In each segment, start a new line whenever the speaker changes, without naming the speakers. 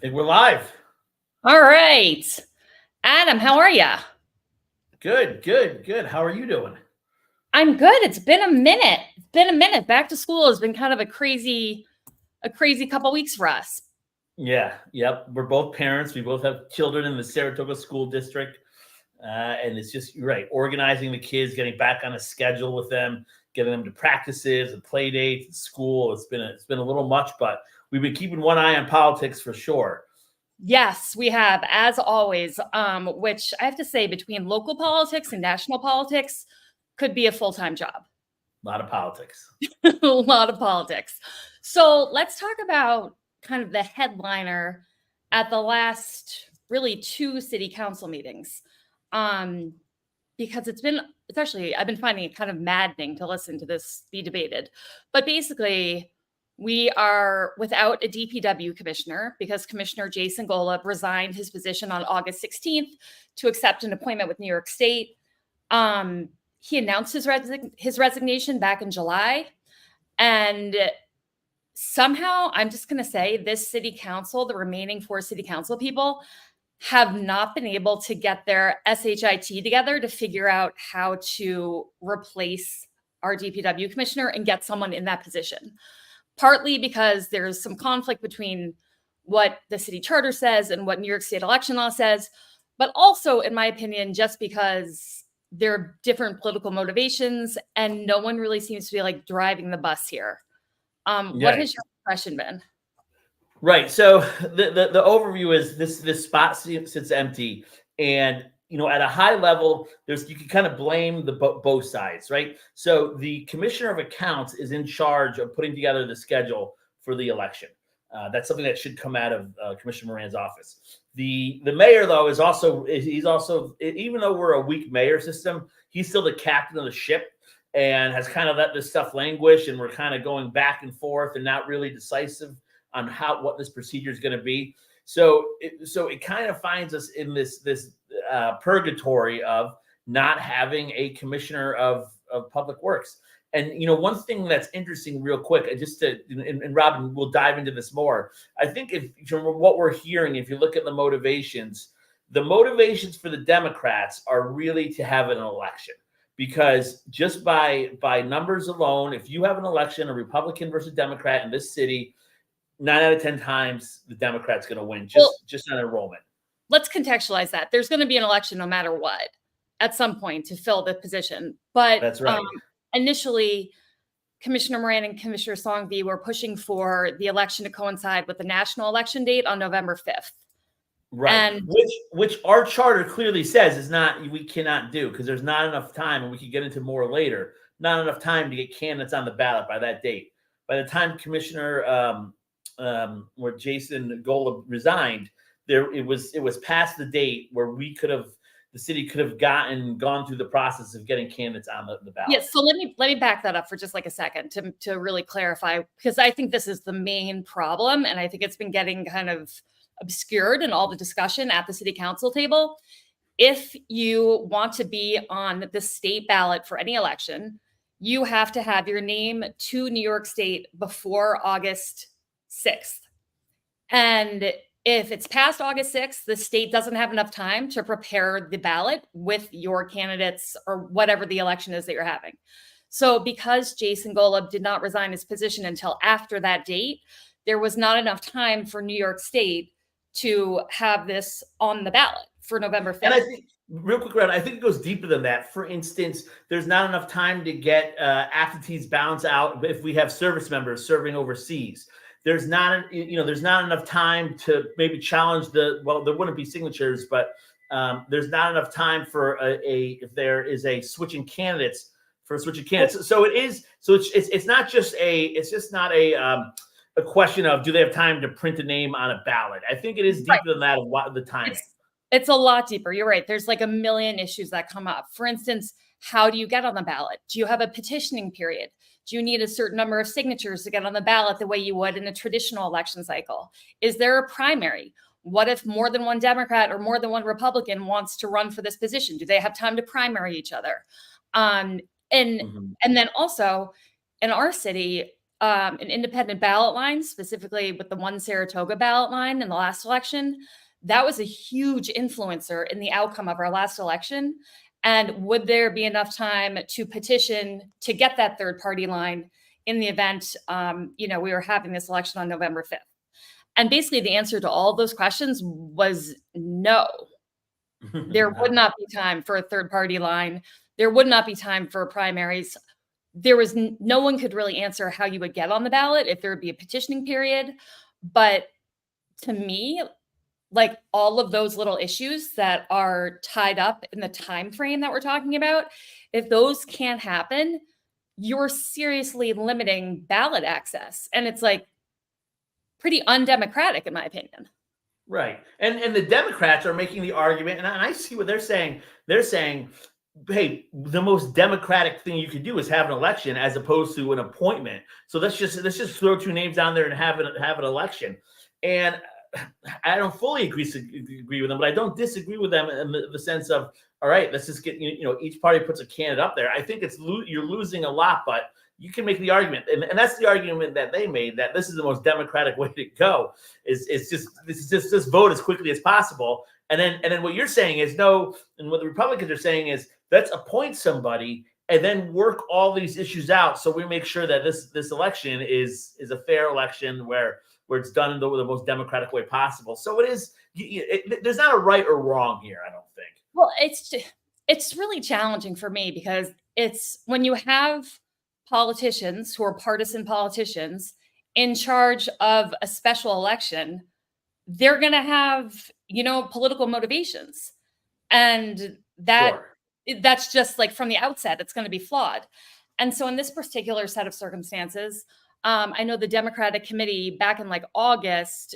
think we're live.
All right. Adam, how are you?
Good. How are you doing?
I'm good. It's been a minute. Back to school has been kind of a crazy couple weeks for us.
Yep. We're both parents. We both have children in the Saratoga School District. And it's just, you're right, organizing the kids, getting back on a schedule with them, getting them to practices and play dates at school. It's been a little much, but we've been keeping one eye on politics for sure.
Yes, we have, as always, which I have to say, between local politics and national politics, could be a full-time job.
A lot of politics.
A lot of politics. So let's talk about kind of the headliner at the last really 2 city council meetings. Because I've been finding it kind of maddening to listen to this be debated. But basically, we are without a DPW commissioner because Commissioner Jason Golub resigned his position on August 16th to accept an appointment with New York State. He announced his resignation back in July. And somehow, I'm just going to say, this city council, the remaining 4 city council people, have not been able to get their SHIT together to figure out how to replace our DPW commissioner and get someone in that position. Partly because there's some conflict between what the city charter says and what New York State election law says, but also, in my opinion, just because there are different political motivations and no one really seems to be like driving the bus here. What has your impression been?
Right. So the overview is this spot sits empty, and at a high level, you can kind of blame both sides, right? So the commissioner of accounts is in charge of putting together the schedule for the election. That's something that should come out of Commissioner Moran's office. The mayor, though, he's also, even though we're a weak mayor system, he's still the captain of the ship and has kind of let this stuff languish, and we're kind of going back and forth and not really decisive on what this procedure is going to be. So it kind of finds us in this purgatory of not having a commissioner of public works. And one thing that's interesting, real quick, and Robin, we'll dive into this more. I think from what we're hearing, if you look at the motivations for the Democrats are really to have an election, because just by numbers alone, if you have an election, a Republican versus Democrat in this city, 9 out of 10 times the Democrat's going to win just on enrollment.
Let's contextualize that. There's going to be an election no matter what at some point to fill the position. But
that's right.
Initially, Commissioner Moran and Commissioner Songby were pushing for the election to coincide with the national election date on November 5th.
Right. And which our charter clearly says we cannot do, because there's not enough time, and we can get into more later, not enough time to get candidates on the ballot by that date. By the time Commissioner where Jason Golub resigned, it was past the date where the city could have gone through the process of getting candidates on the ballot.
Yes. So let me back that up for just like a second to really clarify, because I think this is the main problem, and I think it's been getting kind of obscured in all the discussion at the city council table. If you want to be on the state ballot for any election, you have to have your name to New York State before August 6th. And if it's past August 6th, the state doesn't have enough time to prepare the ballot with your candidates or whatever the election is that you're having. So because Jason Golub did not resign his position until after that date, there was not enough time for New York State to have this on the ballot for November 5th.
And I think, real quick, Ron, I think it goes deeper than that. For instance, there's not enough time to get absentees balance out if we have service members serving overseas. There's not enough time to maybe challenge there wouldn't be signatures, but there's not enough time for if there is a switching candidates. So it's not just a question of do they have time to print a name on a ballot. I think it is deeper than that of what the timing.
It's a lot deeper. You're right. There's like a million issues that come up. For instance, how do you get on the ballot? Do you have a petitioning period? Do you need a certain number of signatures to get on the ballot the way you would in a traditional election cycle? Is there a primary? What if more than one Democrat or more than one Republican wants to run for this position? Do they have time to primary each other? And then also in our city, an independent ballot line, specifically with the one Saratoga ballot line in the last election. That was a huge influencer in the outcome of our last election. And would there be enough time to petition to get that third party line in the event, we were having this election on November 5th? And basically the answer to all of those questions was no. There would not be time for a third party line. There would not be time for primaries. There was no one could really answer how you would get on the ballot, if there would be a petitioning period. But to me, like all of those little issues that are tied up in the time frame that we're talking about, if those can't happen, you're seriously limiting ballot access. And it's like pretty undemocratic, in my opinion.
Right. And the Democrats are making the argument, and I see what they're saying. They're saying, hey, the most democratic thing you could do is have an election as opposed to an appointment. So let's just throw two names down there and have an election. And I don't fully agree with them, but I don't disagree with them in the sense of, all right, let's just get, each party puts a candidate up there. I think you're losing a lot, but you can make the argument, and that's the argument that they made, that this is the most democratic way to go. Is just vote as quickly as possible, and then what you're saying is no, and what the Republicans are saying is let's appoint somebody and then work all these issues out, so we make sure that this election is a fair election where it's done in the most democratic way possible. So it is. There's not a right or wrong here, I don't think.
Well, it's really challenging for me because it's when you have politicians who are partisan politicians in charge of a special election, they're going to have, political motivations. And that's just like from the outset, it's going to be flawed. And so in this particular set of circumstances, I know the Democratic Committee back in like August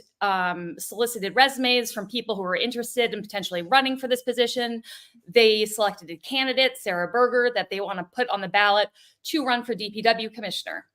solicited resumes from people who were interested in potentially running for this position. They selected a candidate, Sarah Berger, that they want to put on the ballot to run for DPW commissioner.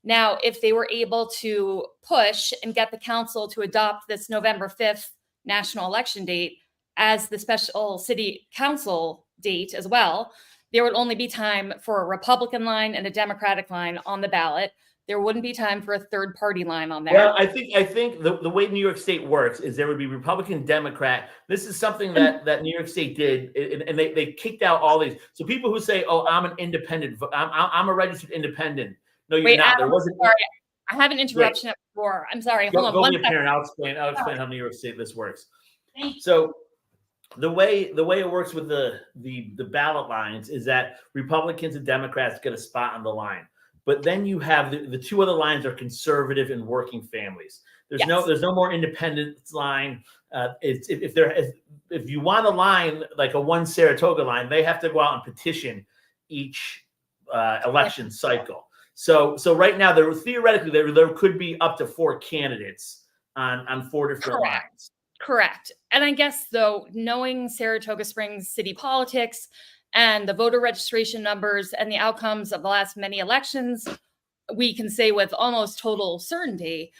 Now, if they were able to push and get the council to adopt this November 5th national election date as the special city council date as well, there would only be time for a Republican line and a Democratic line on the ballot. There wouldn't be time for a third party line on there.
Well, I think the way New York State works is there would be Republican, Democrat. This is something that New York State did, and they kicked out all these. So people who say, "Oh, I'm an independent, I'm a registered independent." No, you're not. There wasn't.
Sorry, I have an interruption before. I'm sorry. Hold on.
Go be a parent. I'll explain how New York State this works. So the way it works with the ballot lines is that Republicans and Democrats get a spot on the line. But then you have the two other lines are conservative and working families. There's no more independence line. If you want a line like a one Saratoga line, they have to go out and petition each election cycle. So right now theoretically there could be up to 4 candidates on 4 different lines.
Correct. And I guess though, knowing Saratoga Springs city politics and the voter registration numbers and the outcomes of the last many elections, we can say with almost total certainty,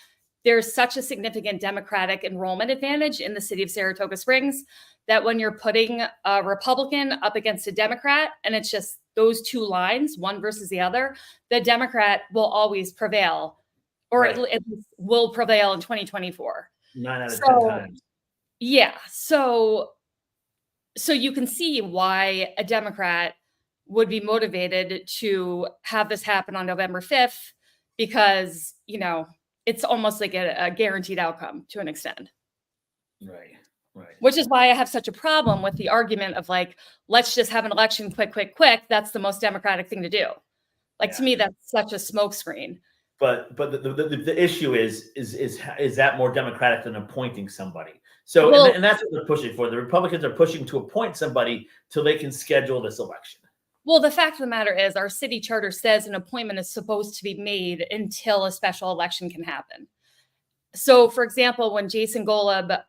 there's such a significant Democratic enrollment advantage in the city of Saratoga Springs that when you're putting a Republican up against a Democrat, and it's just those two lines, one versus the other, the Democrat will always prevail, or at least will prevail in 2024.
9 out of 10 times.
Yeah. So you can see why a Democrat would be motivated to have this happen on November 5th, because, it's almost like a guaranteed outcome to an extent.
Right.
Which is why I have such a problem with the argument of like, let's just have an election quick. That's the most democratic thing to do. To me, that's such a smokescreen.
But the issue is that more democratic than appointing somebody? So and that's what they're pushing for. The Republicans are pushing to appoint somebody till they can schedule this election.
Well, the fact of the matter is our city charter says an appointment is supposed to be made until a special election can happen. So, for example, when Jason Golub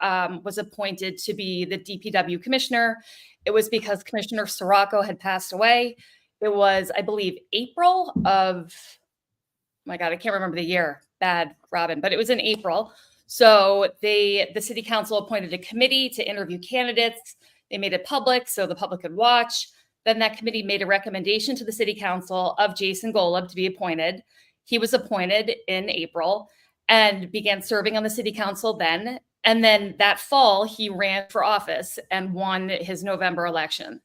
was appointed to be the DPW commissioner, it was because Commissioner Saratoga had passed away. It was, I believe, April of, oh my God, I can't remember the year. Bad, Robin, but it was in April. So the city council appointed a committee to interview candidates. They made it public so the public could watch. Then that committee made a recommendation to the city council of Jason Golub to be appointed. He was appointed in April and began serving on the city council then. And then that fall, he ran for office and won his November election.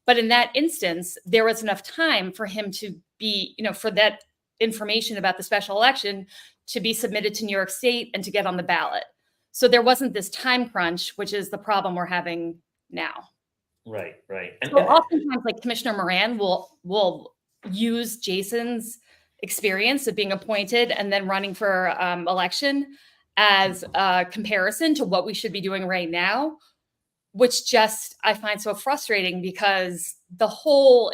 But in that instance, there was enough time for him to be, for that information about the special election to be submitted to New York State and to get on the ballot. So there wasn't this time crunch, which is the problem we're having now.
Right.
So oftentimes, like Commissioner Moran will use Jason's experience of being appointed and then running for election as a comparison to what we should be doing right now, which just I find so frustrating because the whole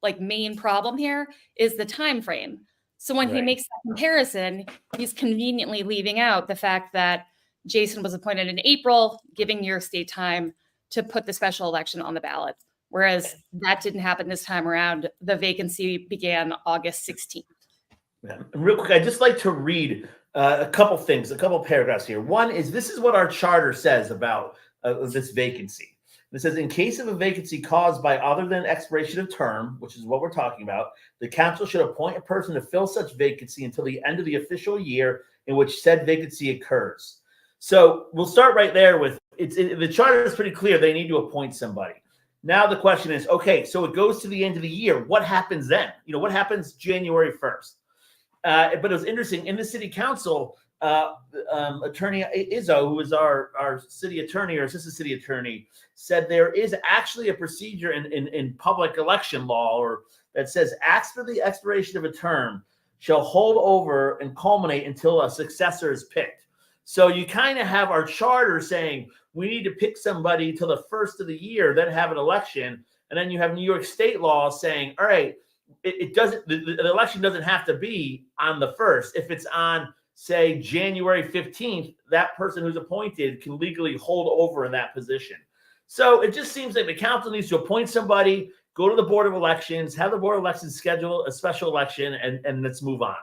like main problem here is the time frame. So when he makes that comparison, he's conveniently leaving out the fact that Jason was appointed in April, giving New York State time to put the special election on the ballot. Whereas that didn't happen this time around. The vacancy began August 16th.
Yeah. Real quick, I'd just like to read a couple paragraphs here. One is, this is what our charter says about this vacancy. It says, in case of a vacancy caused by other than expiration of term, which is what we're talking about, the council should appoint a person to fill such vacancy until the end of the official year in which said vacancy occurs. So we'll start right there with, the charter is pretty clear. They need to appoint somebody. Now the question is, okay, so it goes to the end of the year. What happens then? What happens January 1st? But it was interesting, in the city council, Attorney Izzo, who is our city attorney or assistant city attorney, said there is actually a procedure in public election law that says acts for the expiration of a term shall hold over and culminate until a successor is picked. So you kind of have our charter saying we need to pick somebody till the first of the year, then have an election. And then you have New York State law saying, all right, it doesn't, the election doesn't have to be on the first. If it's on, say, January 15th, that person who's appointed can legally hold over in that position. So it just seems like the council needs to appoint somebody, go to the Board of Elections, have the Board of Elections schedule a special election, and let's move on.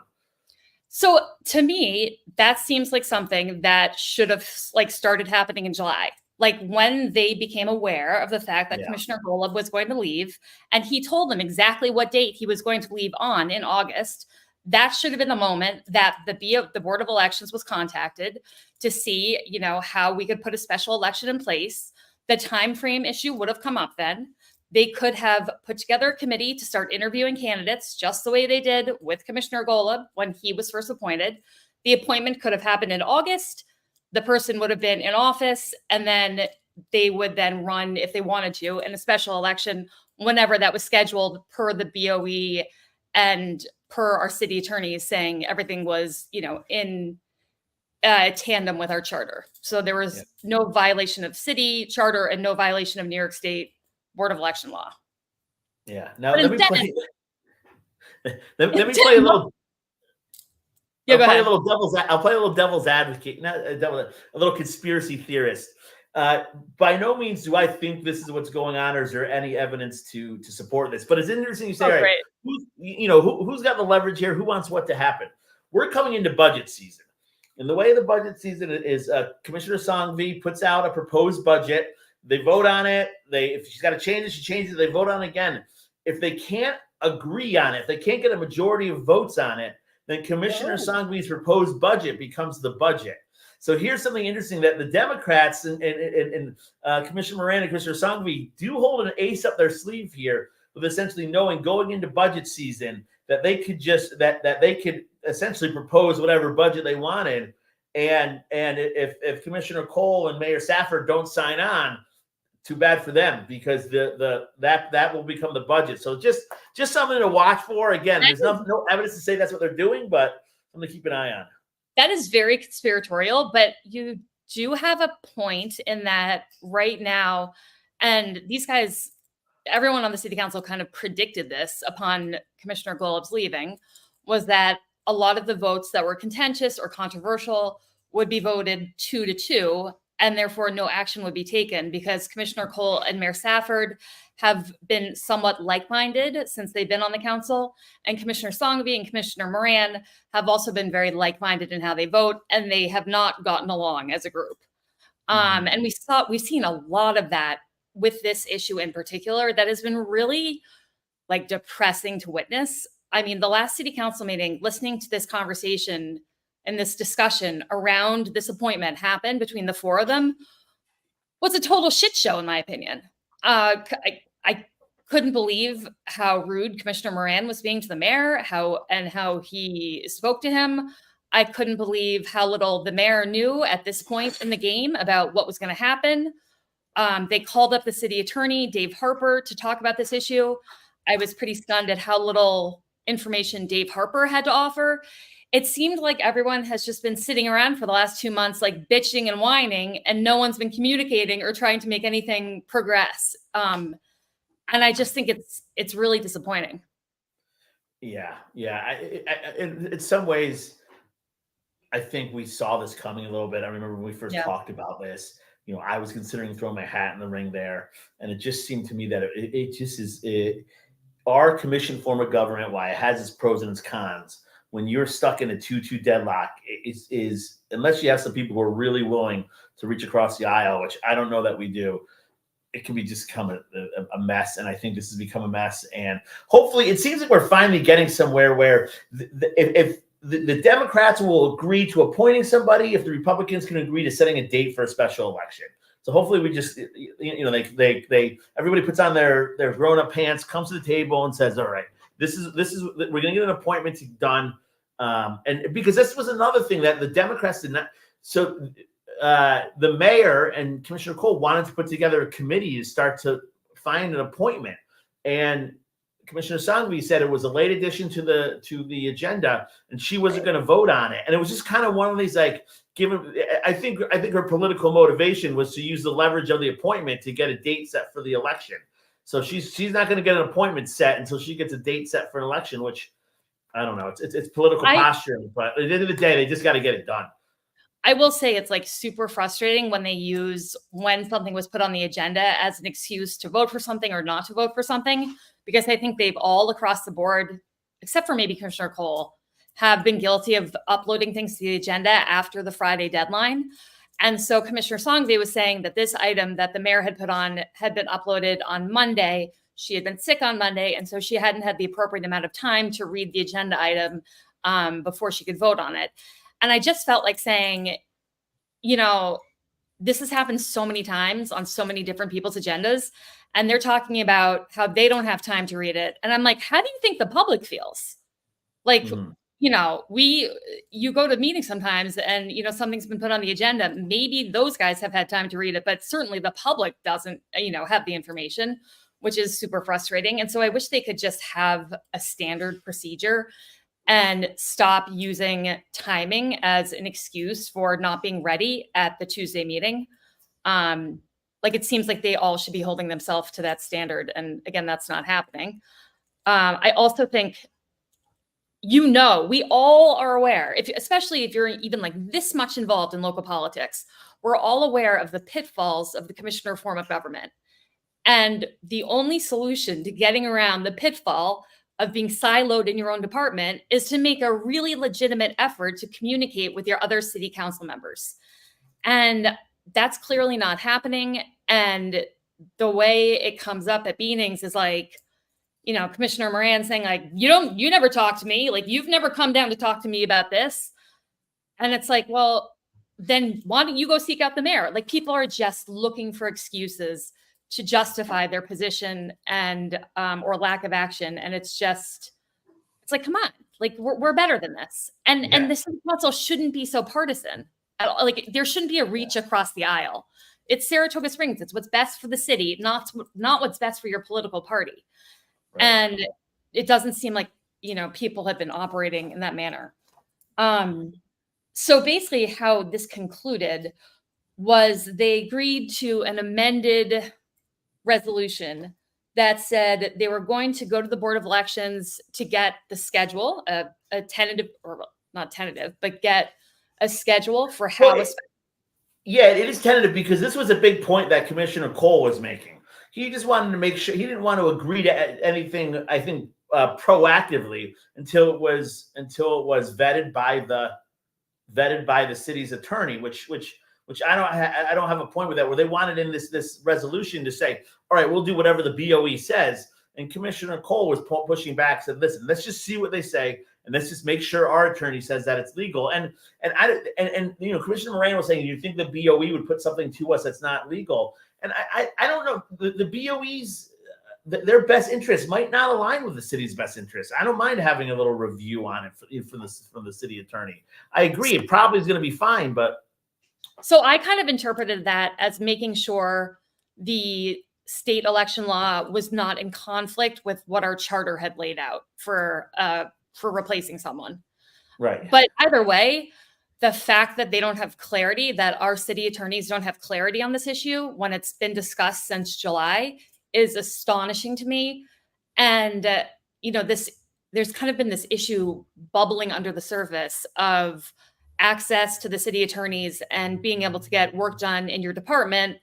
So to me, that seems like something that should have started happening in July. Like when they became aware of the fact that Commissioner Golub was going to leave, and he told them exactly what date he was going to leave on in August, that should have been the moment that the Board of Elections was contacted to see, how we could put a special election in place. The time frame issue would have come up then. They could have put together a committee to start interviewing candidates just the way they did with Commissioner Golub when he was first appointed. The appointment could have happened in August. The person would have been in office, and then they would then run, if they wanted to, in a special election whenever that was scheduled per the BOE and per our city attorneys saying everything was, in tandem with our charter. So there was no violation of city charter and no violation of New York State Board of Election law.
Yeah. Now let me play a little. I'll play a little devil's advocate, not a little conspiracy theorist. By no means do I think this is what's going on, or is there any evidence to support this? But it's interesting you say, all right, who's got the leverage here? Who wants what to happen? We're coming into budget season. And the way the budget season is, Commissioner Songvi puts out a proposed budget. They vote on it. If she's got to change it, she changes it. They vote on it again. If they can't agree on it, if they can't get a majority of votes on it, then Commissioner Songvi's proposed budget becomes the budget. So here's something interesting that the Democrats and Commissioner Moran and Commissioner Songvi do hold an ace up their sleeve here, with essentially knowing going into budget season that they could that they could essentially propose whatever budget they wanted, and if Commissioner Cole and Mayor Safford don't sign on, too bad for them, because that will become the budget. So just something to watch for. Again, there's no evidence to say that's what they're doing, but something to keep an eye on.
That is very conspiratorial, but you do have a point in that right now, and these guys, everyone on the city council kind of predicted this upon Commissioner Golub's leaving, was that a lot of the votes that were contentious or controversial would be voted 2-2, and therefore no action would be taken, because Commissioner Cole and Mayor Safford have been somewhat like-minded since they've been on the council, and Commissioner Songvi and Commissioner Moran have also been very like-minded in how they vote, and they have not gotten along as a group. And we've seen a lot of that with this issue in particular that has been really depressing to witness. I mean, the last city council meeting, listening to this conversation and this discussion around this appointment happened between the four of them was a total shit show, in my opinion. I couldn't believe how rude Commissioner Moran was being to the mayor, how he spoke to him. I couldn't believe how little the mayor knew at this point in the game about what was going to happen. They called up the city attorney, Dave Harper, to talk about this issue. I was pretty stunned at how little information Dave Harper had to offer. It seemed like everyone has just been sitting around for the last 2 months, like bitching and whining, and no one's been communicating or trying to make anything progress. And I just think it's really disappointing.
Yeah. In some ways, I think we saw this coming a little bit. I remember when we first talked about this, I was considering throwing my hat in the ring there. And it just seemed to me that it just is our commission form of government, why it has its pros and its cons. When you're stuck in a 2-2 deadlock, is unless you have some people who are really willing to reach across the aisle, which I don't know that we do, it can be just become a mess. And I think this has become a mess. And hopefully it seems like we're finally getting somewhere where if the Democrats will agree to appointing somebody, if the Republicans can agree to setting a date for a special election. So hopefully we just, they everybody puts on their grown-up pants, comes to the table and says, all right, this is we're going to get an appointment done. And because this was another thing that the Democrats did not. So the mayor and Commissioner Cole wanted to put together a committee to start to find an appointment. And Commissioner Sangvi said it was a late addition to the agenda, and she wasn't going to vote on it. And it was just kind of one of these, like, I think her political motivation was to use the leverage of the appointment to get a date set for the election. So she's not going to get an appointment set until she gets a date set for an election, which I don't know. It's political posturing, but at the end of the day, they just got to get it done.
I will say it's like super frustrating when they use when something was put on the agenda as an excuse to vote for something or not to vote for something, because I think they've all across the board, except for maybe Commissioner Cole, have been guilty of uploading things to the agenda after the Friday deadline. And so Commissioner Sangvi was saying that this item that the mayor had put on had been uploaded on Monday. She had been sick on Monday, and so she hadn't had the appropriate amount of time to read the agenda item before she could vote on it. And I just felt like saying, this has happened so many times on so many different people's agendas, and they're talking about how they don't have time to read it. And I'm like, how do you think the public feels? Like, you go to meetings sometimes and, something's been put on the agenda. Maybe those guys have had time to read it, but certainly the public doesn't, have the information, which is super frustrating. And so I wish they could just have a standard procedure and stop using timing as an excuse for not being ready at the Tuesday meeting. Like, it seems like they all should be holding themselves to that standard. And again, that's not happening. I also think, we all are aware, especially if you're even like this much involved in local politics, we're all aware of the pitfalls of the commissioner form of government. And the only solution to getting around the pitfall of being siloed in your own department is to make a really legitimate effort to communicate with your other city council members. And that's clearly not happening. And the way it comes up at meetings is like, Commissioner Moran saying like, you never talk to me. Like, you've never come down to talk to me about this. And it's like, well, then why don't you go seek out the mayor? Like, people are just looking for excuses to justify their position and or lack of action. And it's like, come on, like we're better than this. And the city council shouldn't be so partisan. Like, there shouldn't be a reach across the aisle. It's Saratoga Springs. It's what's best for the city, not what's best for your political party. Right. And it doesn't seem like, people have been operating in that manner. So basically how this concluded was they agreed to an amended resolution that said they were going to go to the Board of Elections to get the schedule, a tentative, or not tentative, but get a schedule for how.
Well, it is tentative because this was a big point that Commissioner Cole was making. He just wanted to make sure he didn't want to agree to anything, I think, proactively until it was vetted by the city's attorney, which I don't have a point with that, where they wanted in this resolution to say, all right, we'll do whatever the BOE says. And Commissioner Cole was pushing back, said, listen, let's just see what they say. And let's just make sure our attorney says that it's legal. And Commissioner Moran was saying, you think the BOE would put something to us that's not legal? And I don't know. The BOE's, their best interest might not align with the city's best interest. I don't mind having a little review on it from the city attorney. I agree. It probably is going to be fine, but.
So I kind of interpreted that as making sure the state election law was not in conflict with what our charter had laid out for replacing someone.
Right.
But either way, the fact that they don't have clarity, that our city attorneys don't have clarity on this issue when it's been discussed since July, is astonishing to me. And, there's kind of been this issue bubbling under the surface of access to the city attorneys and being able to get work done in your department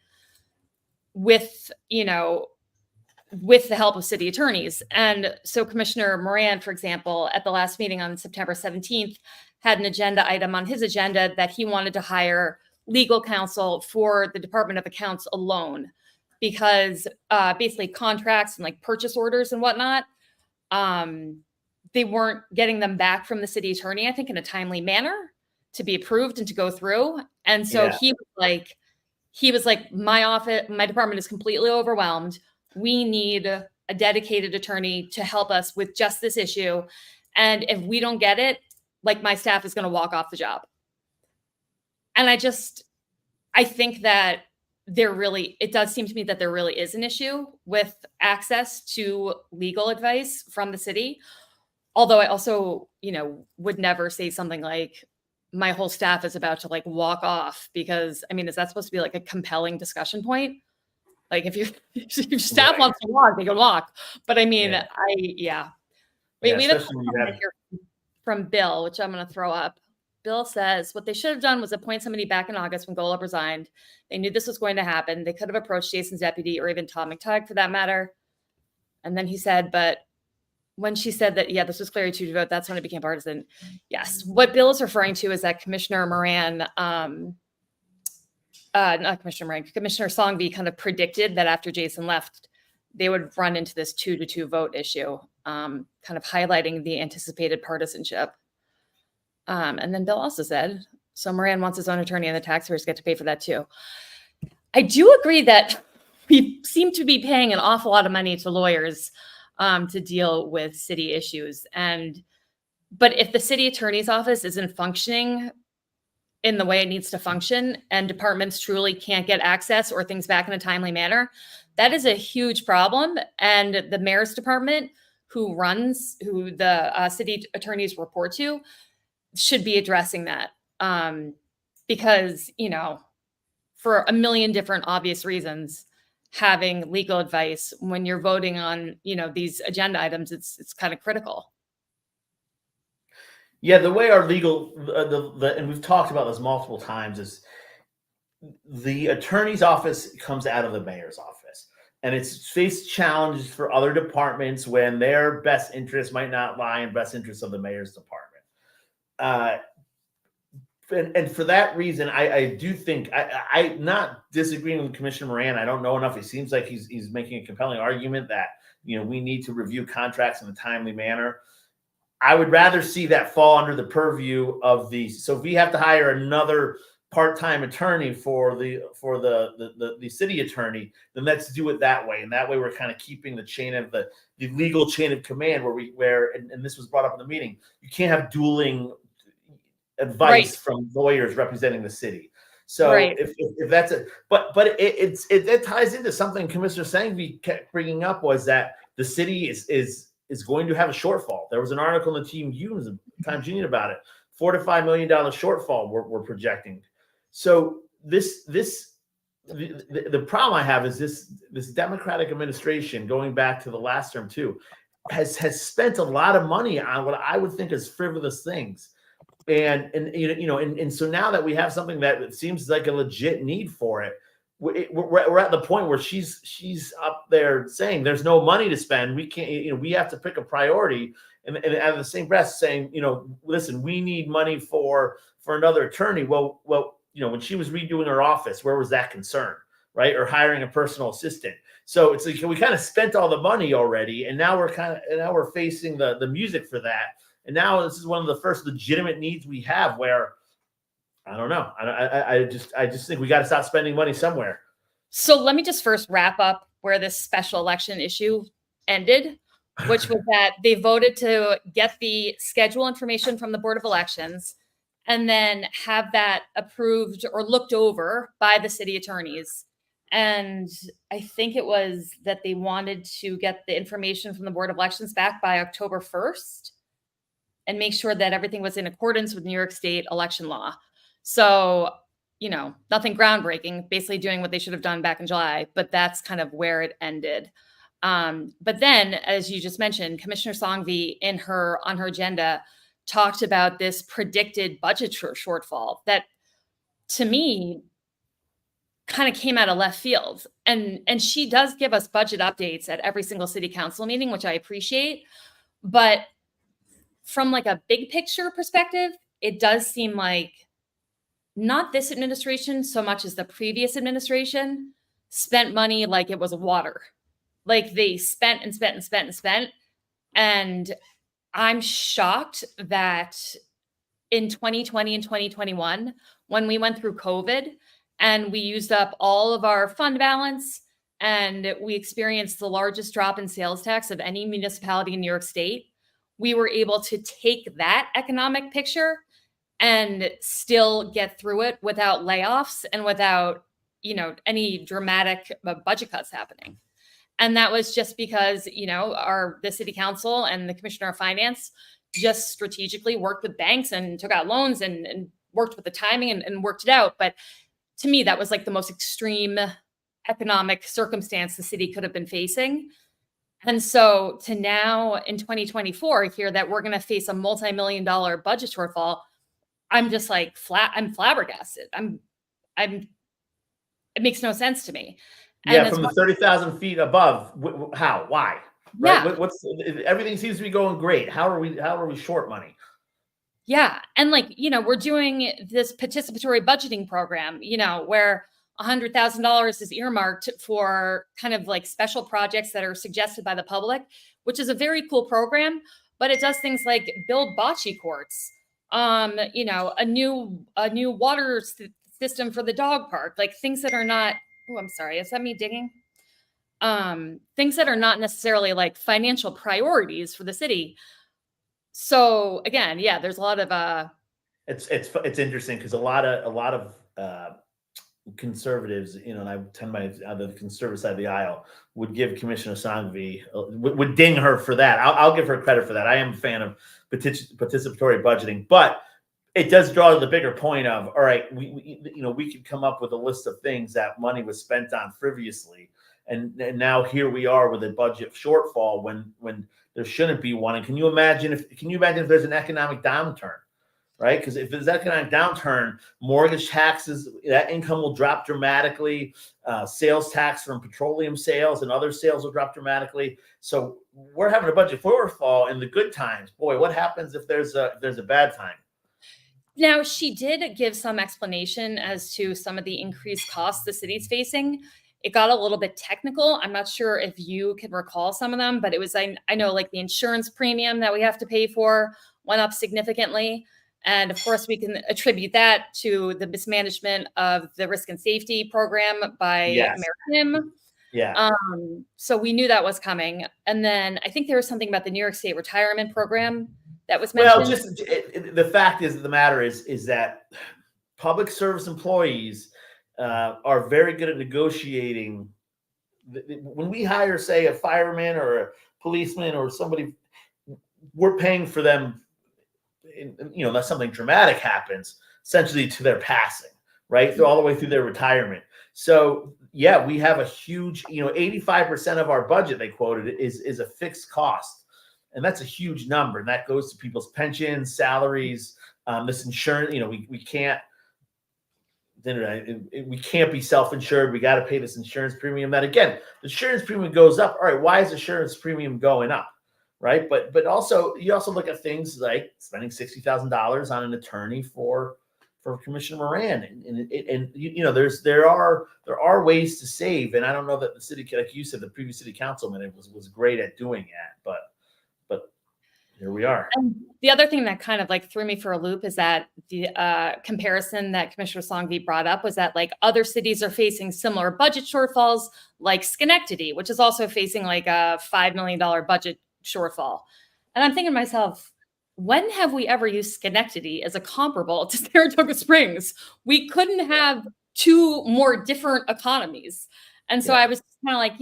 with the help of city attorneys. And so Commissioner Moran, for example, at the last meeting on September 17th, had an agenda item on his agenda that he wanted to hire legal counsel for the Department of Accounts alone, because basically contracts and like purchase orders and whatnot, they weren't getting them back from the city attorney, I think, in a timely manner to be approved and to go through. And so he was like, my department is completely overwhelmed. We need a dedicated attorney to help us with just this issue. And if we don't get it, like, my staff is going to walk off the job. And I think that it does seem to me that there really is an issue with access to legal advice from the city. Although I also, would never say something like, my whole staff is about to like walk off, because is that supposed to be like a compelling discussion point? Like, if your staff wants to walk, they can walk. But we have a comment here from Bill, which I'm going to throw up. Bill says, what they should have done was appoint somebody back in August when Golub resigned. They knew this was going to happen. They could have approached Jason's deputy, or even Tom McTighe for that matter. And then he said, but when she said that, this was clearly to vote, that's when it became partisan. Yes. What Bill is referring to is that Commissioner Moran, not Commissioner Moran, Commissioner Songby kind of predicted that after Jason left, they would run into this 2-2 vote issue, kind of highlighting the anticipated partisanship. And then Bill also said, so Moran wants his own attorney and the taxpayers get to pay for that too. I do agree that we seem to be paying an awful lot of money to lawyers to deal with city issues. But if the city attorney's office isn't functioning in the way it needs to function, and departments truly can't get access or things back in a timely manner, that is a huge problem. And the mayor's department, who the city attorneys report to, should be addressing that. Because, for a million different obvious reasons, having legal advice when you're voting on, these agenda items, it's kind of critical.
Yeah, the way our legal, and we've talked about this multiple times, is the attorney's office comes out of the mayor's office, and it's faced challenges for other departments when their best interest might not lie in best interest of the mayor's department. And for that reason, I do think I'm not disagreeing with Commissioner Moran. I don't know enough. It seems like he's making a compelling argument that we need to review contracts in a timely manner. I would rather see that fall under the purview of so if we have to hire another part-time attorney for the city attorney, then let's do it that way. And that way we're kind of keeping the chain of the legal chain of command where and this was brought up in the meeting, you can't have dueling advice from lawyers representing the city. So if that's it, but it ties into something Commissioner Sangvi kept bringing up, was that the city is going to have a shortfall. There was an article in the Times Union about it. $4 to $5 million shortfall we're projecting. So the problem I have is this Democratic administration, going back to the last term too, has spent a lot of money on what I would think is frivolous things. And so now that we have something that seems like a legit need for it, we're at the point where she's up there saying there's no money to spend. We can't, we have to pick a priority, and out of the same breath saying, listen, we need money for another attorney. Well, when she was redoing her office, where was that concern, right? Or hiring a personal assistant. So it's like we kind of spent all the money already, and now we're facing the music for that. And now this is one of the first legitimate needs we have where I don't know. I just think we got to stop spending money somewhere.
So let me just first wrap up where this special election issue ended, which was that they voted to get the schedule information from the Board of Elections and then have that approved or looked over by the city attorneys. And I think it was that they wanted to get the information from the Board of Elections back by October 1st and make sure that everything was in accordance with New York State election law. So, nothing groundbreaking, basically doing what they should have done back in July, but that's kind of where it ended. But then, as you just mentioned, Commissioner Songvi on her agenda talked about this predicted budget shortfall that, to me, kind of came out of left field. And she does give us budget updates at every single city council meeting, which I appreciate. But from like a big picture perspective, it does seem like not this administration so much as the previous administration spent money like it was water. Like they spent and spent and spent and spent. And I'm shocked that in 2020 and 2021, when we went through COVID and we used up all of our fund balance and we experienced the largest drop in sales tax of any municipality in New York State, we were able to take that economic picture and still get through it without layoffs and without, any dramatic budget cuts happening. And that was just because, the city council and the commissioner of finance just strategically worked with banks and took out loans and worked with the timing and worked it out. But to me, that was like the most extreme economic circumstance the city could have been facing. And so to now in 2024 hear that we're going to face a multi-million-dollar budget shortfall, I'm just like I'm flabbergasted. It makes no sense to me.
And from the 30,000 feet above, how? Why? Right?
Yeah.
Everything seems to be going great. How are we short money?
Yeah. And we're doing this participatory budgeting program, where $100,000 is earmarked for kind of like special projects that are suggested by the public, which is a very cool program, but it does things like build bocce courts, a new water system for the dog park, like things that are not, I'm sorry, is that me digging? Things that are not necessarily like financial priorities for the city. So again, yeah, there's a lot of
it's interesting because a lot of conservatives, and I tend to on the conservative side of the aisle would give Commissioner Songvi would ding her for that. I'll give her credit for that. I am a fan of participatory budgeting, but it does draw to the bigger point of, all right, we could come up with a list of things that money was spent on frivolously, and now here we are with a budget shortfall when there shouldn't be one. And can you imagine if there's an economic downturn, right? Because if there's economic downturn, mortgage taxes, that income will drop dramatically. Sales tax from petroleum sales and other sales will drop dramatically. So we're having a budget shortfall in the good times. Boy, what happens if there's a bad time?
Now, she did give some explanation as to some of the increased costs the city's facing. It got a little bit technical. I'm not sure if you can recall some of them, but it was, I know like the insurance premium that we have to pay for went up significantly. And of course, we can attribute that to the mismanagement of the risk and safety program by American.
Yeah.
So we knew that was coming. And then I think there was something about the New York State retirement program that was mentioned.
Well, just the fact is the matter is that public service employees are very good at negotiating. When we hire, say, a fireman or a policeman or somebody, we're paying for them. Unless something dramatic happens, essentially to their passing, right? All the way through their retirement. So yeah, we have a huge, 85% of our budget they quoted is a fixed cost. And that's a huge number. And that goes to people's pensions, salaries, this insurance, we can't be self-insured. We got to pay this insurance premium. That again, the insurance premium goes up. All right, why is the insurance premium going up? Right. But also you also look at things like spending $60,000 on an attorney for Commissioner Moran, and there are ways to save, and I don't know that the city, like you said, the previous city councilman was great at doing that, but here we are.
And the other thing that kind of like threw me for a loop is that the comparison that Commissioner Songvi brought up was that like other cities are facing similar budget shortfalls, like Schenectady, which is also facing like a $5 million budget shortfall. And I'm thinking to myself, when have we ever used Schenectady as a comparable to Saratoga Springs? We couldn't have two more different economies. And so I was kind of like,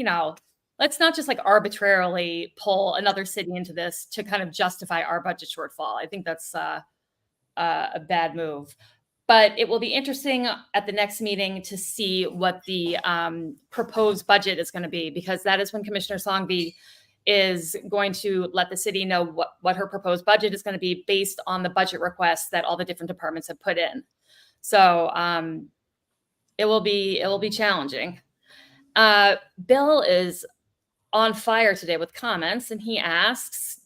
let's not just like arbitrarily pull another city into this to kind of justify our budget shortfall. I think that's a bad move. But it will be interesting at the next meeting to see what the proposed budget is going to be, because that is when Commissioner Songvi is going to let the city know what her proposed budget is going to be based on the budget requests that all the different departments have put in. So it will be challenging. Bill is on fire today with comments, and he asks,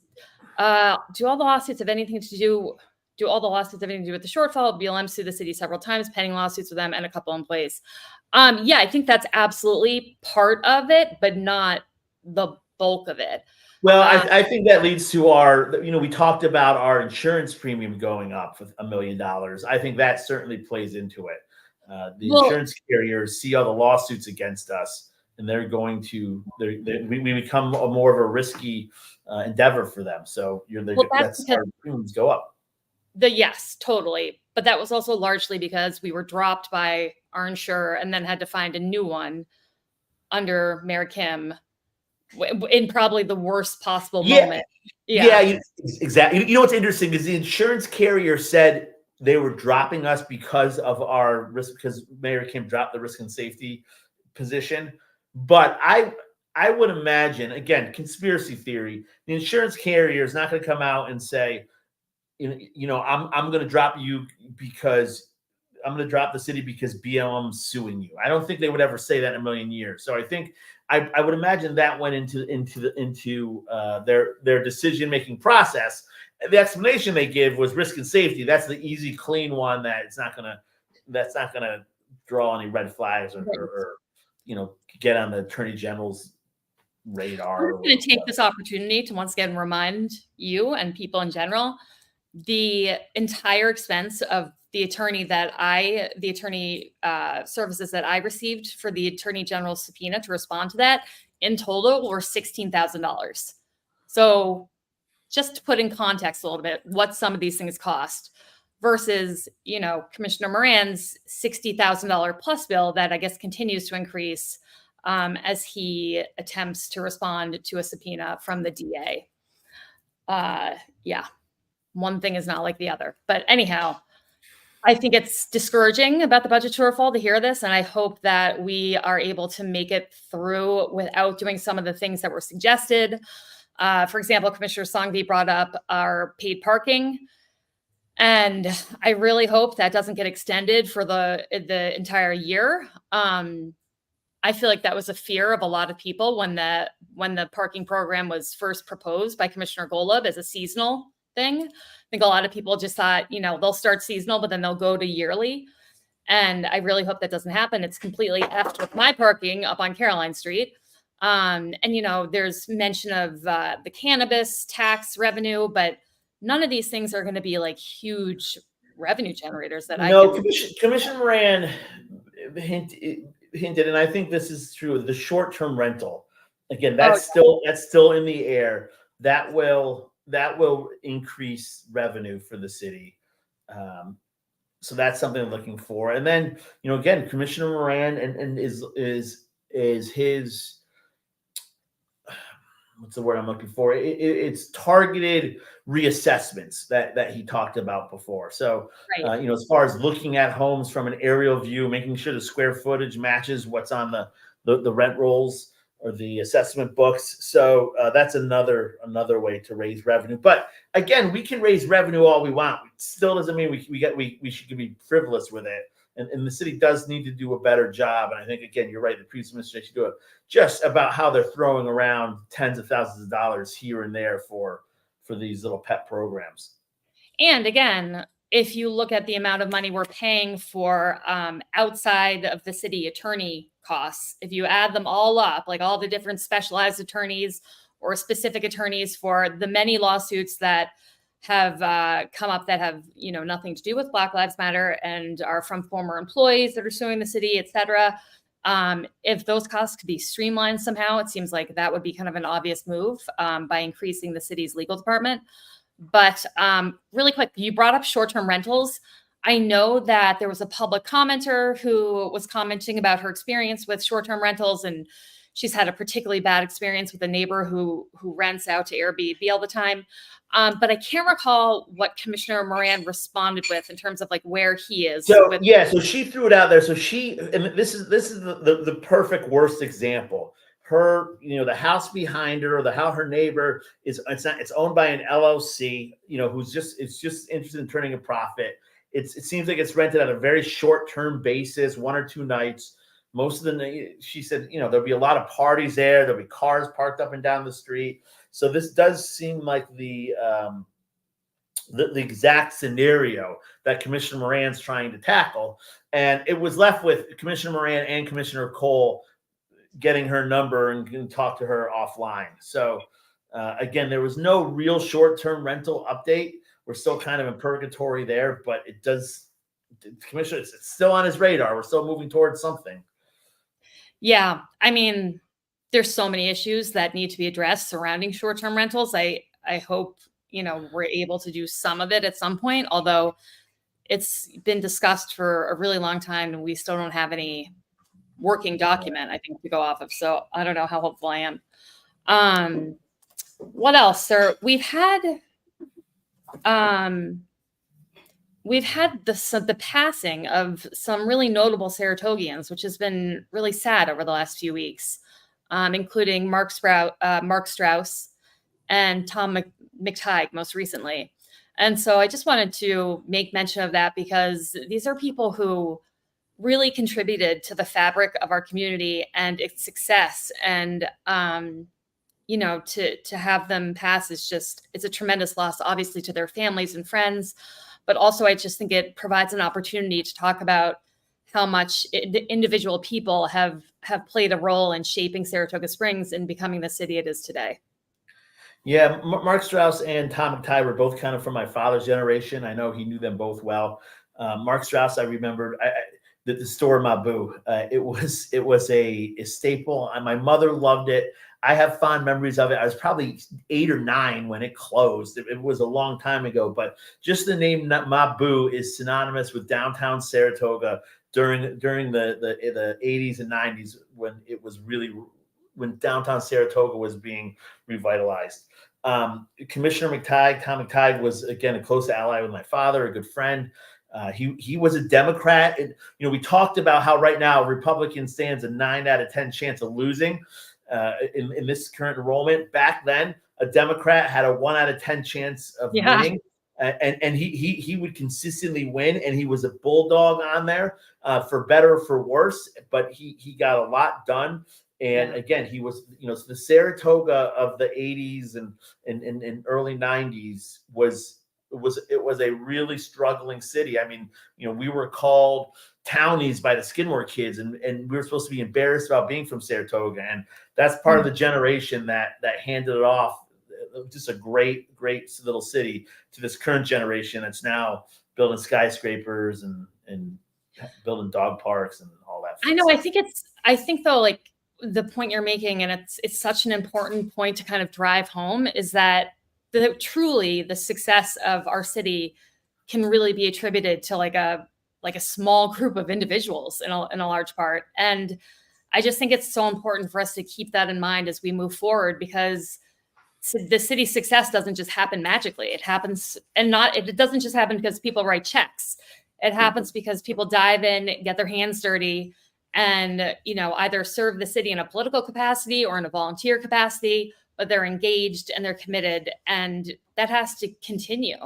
do all the lawsuits have anything to do with the shortfall? BLM sued the city several times, pending lawsuits with them and a couple employees. Yeah, I think that's absolutely part of it, but not the bulk of it.
Well, I think that leads to we talked about our insurance premium going up with $1 million. I think that certainly plays into it. Insurance carriers see all the lawsuits against us, and they're going to we become more of a risky endeavor for them. So that's our premiums go up.
Yes, totally. But that was also largely because we were dropped by our insurer and then had to find a new one under Mayor Kim in probably the worst possible moment.
Yeah, exactly. You know what's interesting is the insurance carrier said they were dropping us because of our risk, because Mayor Kim dropped the risk and safety position. But I would imagine, again, conspiracy theory, the insurance carrier is not going to come out and say, I'm going to drop you because I'm going to drop the city because BLM's suing you. I don't think they would ever say that in a million years. So I think I would imagine that went into their decision-making process. The explanation they give was risk and safety. That's the easy, clean one that's not gonna draw any red flags or get on the Attorney General's radar.
I'm going to take this opportunity to once again remind you and people in general, the entire expense of the attorney services that I received for the Attorney General's subpoena to respond to that in total were $16,000. So just to put in context a little bit, what some of these things cost versus, Commissioner Moran's $60,000 plus bill that I guess continues to increase as he attempts to respond to a subpoena from the DA. One thing is not like the other. But anyhow, I think it's discouraging about the budget shortfall to hear this, and I hope that we are able to make it through without doing some of the things that were suggested. For example, Commissioner Songvi brought up our paid parking, and I really hope that doesn't get extended for the entire year. I feel like that was a fear of a lot of people when the parking program was first proposed by Commissioner Golub as a seasonal thing. I think a lot of people just thought, they'll start seasonal, but then they'll go to yearly. And I really hope that doesn't happen. It's completely effed with my parking up on Caroline Street. There's mention of the cannabis tax revenue, but none of these things are going to be like huge revenue generators that
Commissioner Moran hinted, and I think this is true. The short-term rental, again, that's still in the air. That will increase revenue for the city. So that's something I'm looking for. And then, again, Commissioner Moran and is his, what's the word I'm looking for? It's targeted reassessments that he talked about before. So,
right.
As far as looking at homes from an aerial view, making sure the square footage matches what's on the rent rolls or the assessment books. So that's another way to raise revenue. But again, we can raise revenue all we want. It still doesn't mean we should be frivolous with it. And the city does need to do a better job. And I think, again, you're right, the previous administration do it just about how they're throwing around tens of thousands of dollars here and there for these little pet programs.
And again, if you look at the amount of money we're paying for outside of the city attorney costs, if you add them all up, like all the different specialized attorneys or specific attorneys for the many lawsuits that have come up that have, nothing to do with Black Lives Matter and are from former employees that are suing the city, et cetera. If those costs could be streamlined somehow, it seems like that would be kind of an obvious move by increasing the city's legal department. But really quick, you brought up short-term rentals. I know that there was a public commenter who was commenting about her experience with short-term rentals, and she's had a particularly bad experience with a neighbor who rents out to Airbnb all the time. But I can't recall what Commissioner Moran responded with in terms of like where he is.
So she threw it out there. So and this is the perfect worst example. Her, the house behind her, or how her neighbor it's owned by an LLC, who's just interested in turning a profit. It seems like it's rented at a very short-term basis, 1 or 2 nights. Most of the night, she said, there'll be a lot of parties there. There'll be cars parked up and down the street. So this does seem like the exact scenario that Commissioner Moran's trying to tackle. And it was left with Commissioner Moran and Commissioner Cole getting her number and can talk to her offline. So again, there was no real short-term rental update. We're still kind of in purgatory there, but Commissioner, it's still on his radar. We're still moving towards something.
Yeah. I mean, there's so many issues that need to be addressed surrounding short-term rentals. I hope, we're able to do some of it at some point, although it's been discussed for a really long time and we still don't have any working document, I think, to go off of. So I don't know how hopeful I am. What else, sir? We've had the passing of some really notable Saratogians, which has been really sad over the last few weeks, including Mark Strauss and Tom McTighe most recently. And so I just wanted to make mention of that because these are people who really contributed to the fabric of our community and its success. And, to have them pass it's a tremendous loss, obviously, to their families and friends. But also, I just think it provides an opportunity to talk about how much individual people have played a role in shaping Saratoga Springs and becoming the city it is today.
Yeah, Mark Strauss and Tom McTighe were both kind of from my father's generation. I know he knew them both well. Mark Strauss, I remembered the store Mabu. It was a staple, and my mother loved it. I have fond memories of it. I was probably 8 or 9 when it closed. It was a long time ago, but just the name Mabu is synonymous with downtown Saratoga during the 80s and 90s when downtown Saratoga was being revitalized. Commissioner McTighe, Tom McTighe, was again a close ally with my father, a good friend. He was a Democrat, and we talked about how right now a Republican stands a 9 out of 10 chance of losing in this current enrollment. Back then, a Democrat had a 1 out of 10 chance of winning, and he would consistently win, and he was a bulldog on there for better or for worse, but he got a lot done. And again, he was, the Saratoga of the 80s and early 90s was a really struggling city. I mean, we were called townies by the Skidmore kids, and we were supposed to be embarrassed about being from Saratoga. And that's part of the generation that handed it off, just a great little city, to this current generation that's now building skyscrapers and building dog parks and all that.
I know. I think though, like the point you're making, and it's such an important point to kind of drive home, is that truly the success of our city can really be attributed to like a small group of individuals in a large part. And I just think it's so important for us to keep that in mind as we move forward, because the city's success doesn't just happen magically. It happens, and it doesn't just happen because people write checks. It happens because people dive in, get their hands dirty, and either serve the city in a political capacity or in a volunteer capacity, but they're engaged and they're committed, and that has to continue.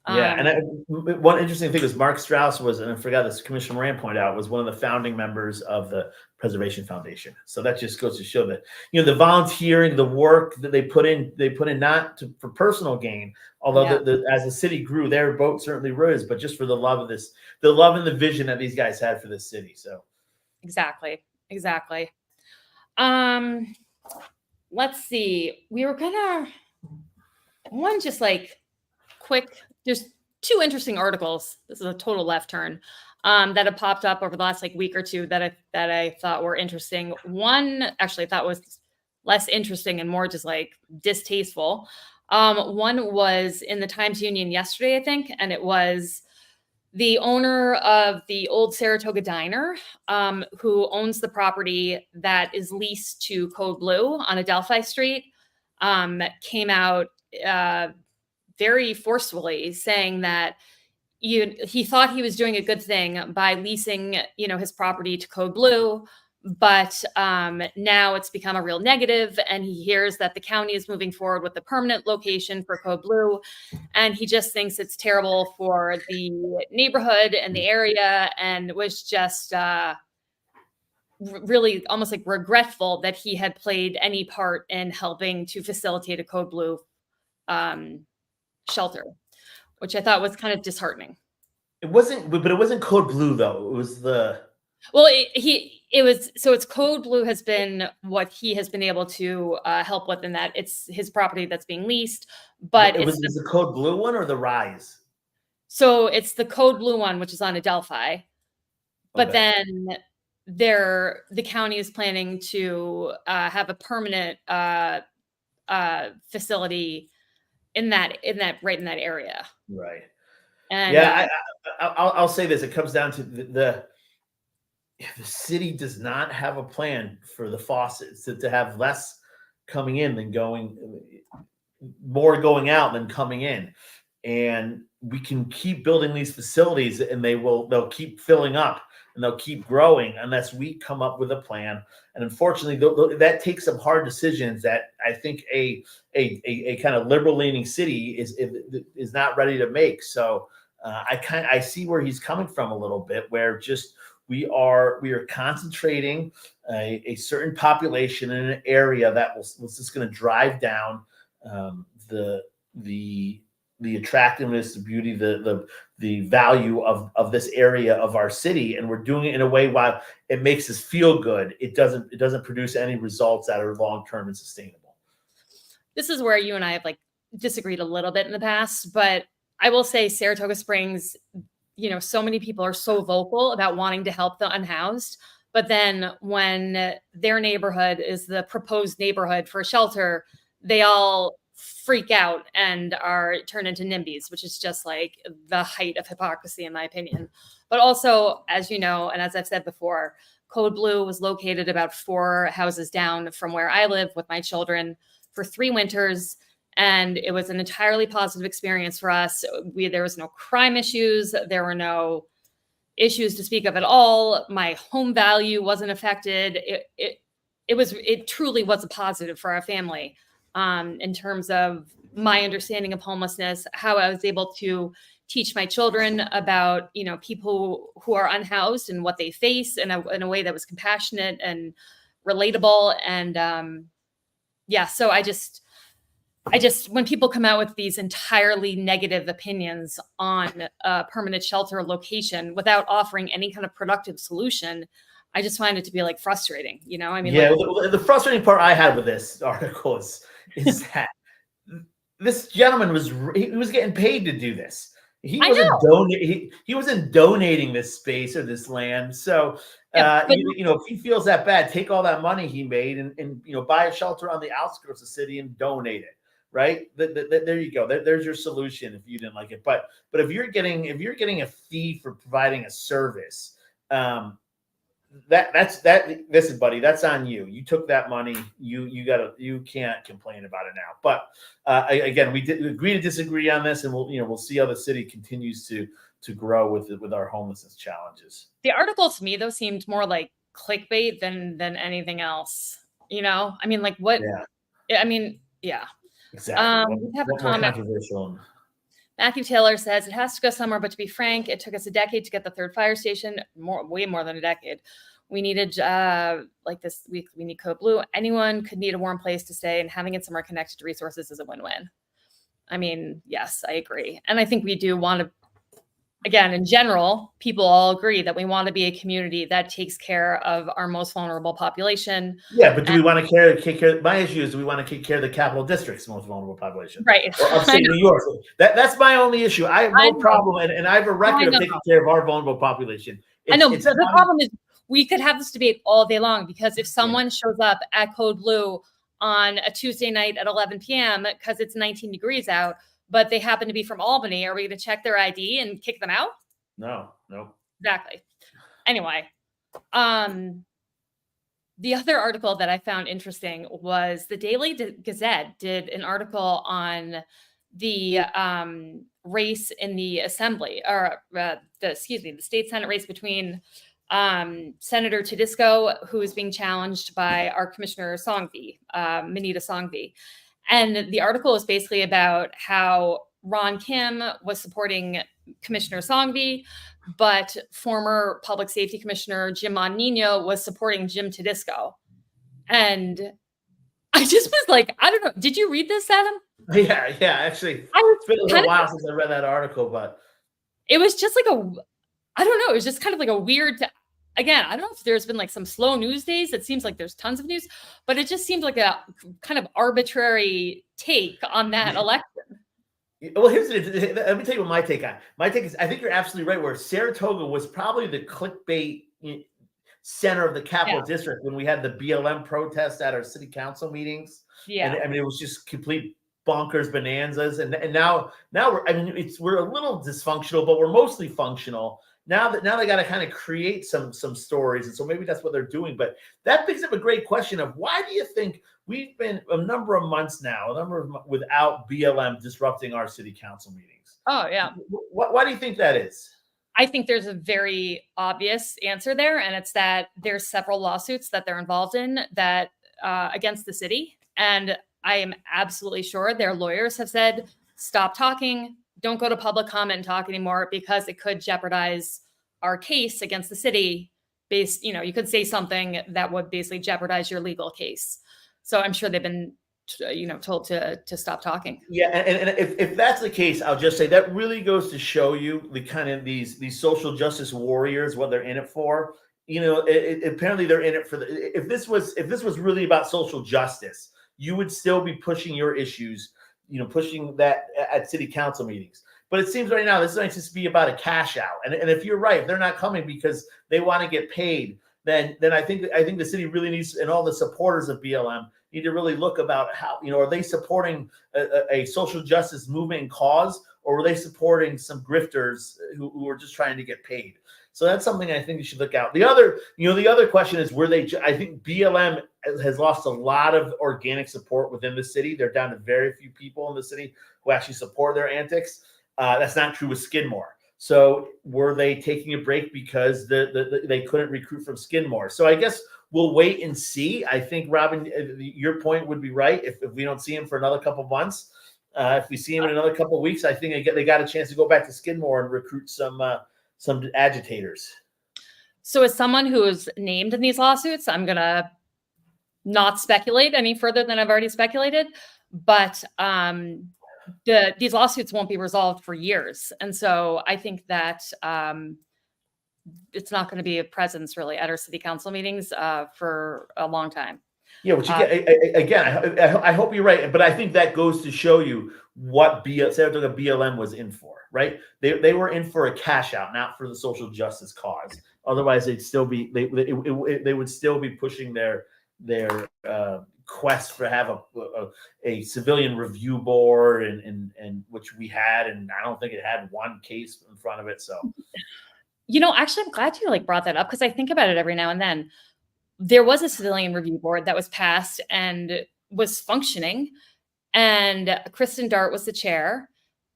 Yeah, and one interesting thing is Mark Strauss was, and I forgot this, Commissioner Moran pointed out, was one of the founding members of the Preservation Foundation. So that just goes to show that the volunteering, the work that they put in not for personal gain. Although as the city grew, their boat certainly rose, but just for the love of this, the love and the vision that these guys had for this city. So
exactly. Let's see. We were gonna one just like quick. There's two interesting articles. This is a total left turn that have popped up over the last week or two that I thought were interesting. One actually I thought was less interesting and more just distasteful. One was in the Times-Union yesterday, I think, and it was the owner of the old Saratoga Diner, who owns the property that is leased to Code Blue on Adelphi Street, came out very forcefully saying that he thought he was doing a good thing by leasing, his property to Code Blue, but now it's become a real negative, and he hears that the county is moving forward with the permanent location for Code Blue, and he just thinks it's terrible for the neighborhood and the area, and was just really almost regretful that he had played any part in helping to facilitate a Code Blue shelter, which I thought was kind of disheartening.
It wasn't Code Blue though. It was
it's Code Blue has been what he has been able to help with in that it's his property that's being leased, but
is the Code Blue one or the Rise?
So it's the Code Blue one, which is on Adelphi, but then the county is planning to have a permanent facility in that area.
Right.
And
I'll say this. It comes down to the city does not have a plan for the faucets to have less coming in than more going out than coming in. And we can keep building these facilities and they'll keep filling up and they'll keep growing unless we come up with a plan. And unfortunately, that takes some hard decisions that I think a kind of liberal leaning city is not ready to make. So I see where he's coming from a little bit, where just we are concentrating a certain population in an area that was just going to drive down the attractiveness, the beauty, the value of this area of our city, and we're doing it in a way while it makes us feel good. It doesn't produce any results that are long term and sustainable.
This is where you and I have disagreed a little bit in the past, but I will say Saratoga Springs, so many people are so vocal about wanting to help the unhoused, but then when their neighborhood is the proposed neighborhood for a shelter, they all freak out and are turned into NIMBYs, which is just the height of hypocrisy, in my opinion. But also, as you know, and as I've said before, Code Blue was located about 4 houses down from where I live with my children for 3 winters. And it was an entirely positive experience for us. There was no crime issues. There were no issues to speak of at all. My home value wasn't affected. It truly was a positive for our family. In terms of my understanding of homelessness, how I was able to teach my children about, people who are unhoused and what they face in a way that was compassionate and relatable. And so I just, when people come out with these entirely negative opinions on a permanent shelter location without offering any kind of productive solution, I just find it to be frustrating,
the frustrating part I had with this article is that this gentleman was getting paid to do this. He wasn't donating this space or this land. So if he feels that bad, take all that money he made and buy a shelter on the outskirts of the city and donate it. Right. There you go. There's your solution if you didn't like it. But if you're getting a fee for providing a service, listen, buddy, that's on you. You took that money. You can't complain about it now. But again, we did agree to disagree on this, and we'll see how the city continues to grow with our homelessness challenges.
The article to me though seemed more like clickbait than anything else. I mean, what? Yeah. I mean, yeah.
Exactly.
We have a comment.
Controversial.
Matthew Taylor says it has to go somewhere, but to be frank, it took us a decade to get the third fire station, way more than a decade. We needed like this week, we need Code Blue. Anyone could need a warm place to stay, and having it somewhere connected to resources is a win-win. I mean, yes, I agree. And I think we do want to, again, in general, people all agree that we want to be a community that takes care of our most vulnerable population.
Yeah, but do we want to take care? My issue is, do we want to take care of the capital district's most vulnerable population?
Right.
Or upstate New York. That's my only issue. I have no problem, and I have a record of taking care of our vulnerable population.
I know, but the problem is we could have this debate all day long, because if someone shows up at Code Blue on a Tuesday night at 11 p.m. because it's 19 degrees out, but they happen to be from Albany, are we going to check their ID and kick them out?
No.
Exactly. Anyway, the other article that I found interesting was the Daily Gazette did an article on the race in the assembly, or the state Senate race between Senator Tedisco, who is being challenged by our Commissioner Songvi, Manita Songvi. And the article is basically about how Ron Kim was supporting Commissioner Songvi, but former Public Safety Commissioner Jim Monino was supporting Jim Tedisco. And I just was like, I don't know. Did you read this, Adam?
Yeah. Actually, it's been a little while since I read that article, but
it was just like I don't know. It was just kind of like a weird. Again, I don't know if there's been like some slow news days. It seems like there's tons of news, but it just seemed like a kind of arbitrary take on that election.
Well, let me tell you what my take on. My take is, I think you're absolutely right, where Saratoga was probably the clickbait center of the Capital District when we had the BLM protest at our city council meetings.
Yeah.
And I mean, it was just complete bonkers bonanzas. And now we're a little dysfunctional, but we're mostly functional. Now they got to kind of create some stories, and so maybe that's what they're doing. But that brings up a great question of, why do you think we've been a number of months now, without BLM disrupting our city council meetings?
Oh yeah.
Why do you think that is?
I think there's a very obvious answer there, and it's that there's several lawsuits that they're involved in that against the city, and I am absolutely sure their lawyers have said, stop talking. Don't go to public comment and talk anymore, because it could jeopardize our case against the city. You could say something that would basically jeopardize your legal case. So I'm sure they've been, told to stop talking. Yeah,
and if that's the case, I'll just say that really goes to show you the kind of these social justice warriors, what they're in it for. Apparently they're in it for if this was really about social justice, you would still be pushing your issues, pushing that at city council meetings. But it seems right now this might just be about a cash out. And if you're right, if they're not coming because they want to get paid, then I think the city really needs, and all the supporters of BLM need to really look about how, are they supporting a social justice movement and cause, or were they supporting some grifters who are just trying to get paid? So that's something I think you should look out. The other question is, I think BLM has lost a lot of organic support within the city. They're down to very few people in the city who actually support their antics. That's not true with Skidmore. So were they taking a break because they couldn't recruit from Skidmore? So I guess we'll wait and see. I think, Robin, your point would be right. If we don't see him for another couple of months, if we see him in another couple of weeks, I think they got a chance to go back to Skidmore and recruit some agitators.
So as someone who is named in these lawsuits, I'm going to not speculate any further than I've already speculated, but these lawsuits won't be resolved for years. And so I think that it's not going to be a presence really at our city council meetings for a long time.
Yeah, which again, I hope you're right, but I think that goes to show you what Saratoga BLM was in for, right? They were in for a cash out, not for the social justice cause. Otherwise, they would still be pushing their quest for have a civilian review board, and which we had, and I don't think it had one case in front of it. So,
actually, I'm glad you brought that up, because I think about it every now and then. There was a civilian review board that was passed and was functioning, and Kristen Dart was the chair.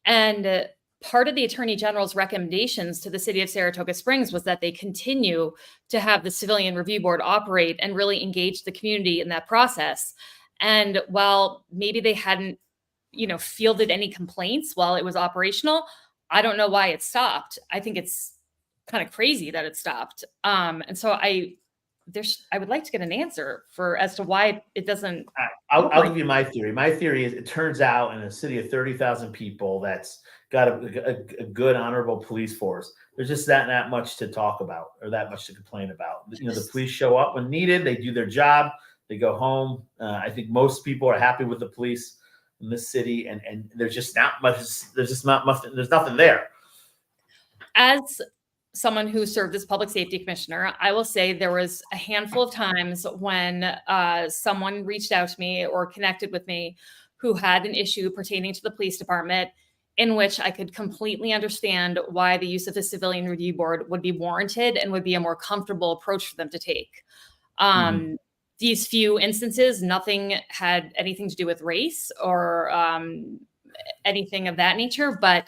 And part of the Attorney General's recommendations to the city of Saratoga Springs was that they continue to have the civilian review board operate and really engage the community in that process. And while maybe they hadn't fielded any complaints while it was operational. I don't know why it stopped. I think it's kind of crazy that it stopped. And so I would like to get an answer as to why it doesn't.
I'll give you my theory. My theory is it turns out in a city of 30,000 people that's got a good, honorable police force, there's just that much to talk about or that much to complain about. The police show up when needed. They do their job. They go home. I think most people are happy with the police in this city, and there's just not much. There's just not much. There's nothing there.
As someone who served as public safety commissioner, I will say there was a handful of times when someone reached out to me or connected with me who had an issue pertaining to the police department, in which I could completely understand why the use of a civilian review board would be warranted and would be a more comfortable approach for them to take. These few instances, nothing had anything to do with race or anything of that nature, but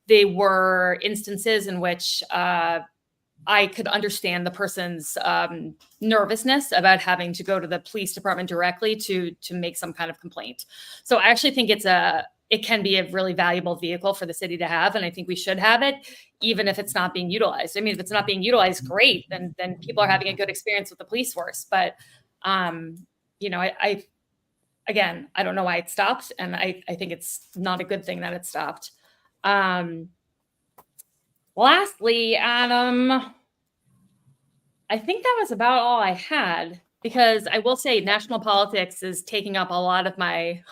they were instances in which I could understand the person's nervousness about having to go to the police department directly to make some kind of complaint. So I actually think it can be a really valuable vehicle for the city to have, and I think we should have it, even if it's not being utilized. I mean, if it's not being utilized, great, then people are having a good experience with the police force. But I don't know why it stopped, and I think it's not a good thing that it stopped. Lastly, Adam, I think that was about all I had, because I will say national politics is taking up a lot of my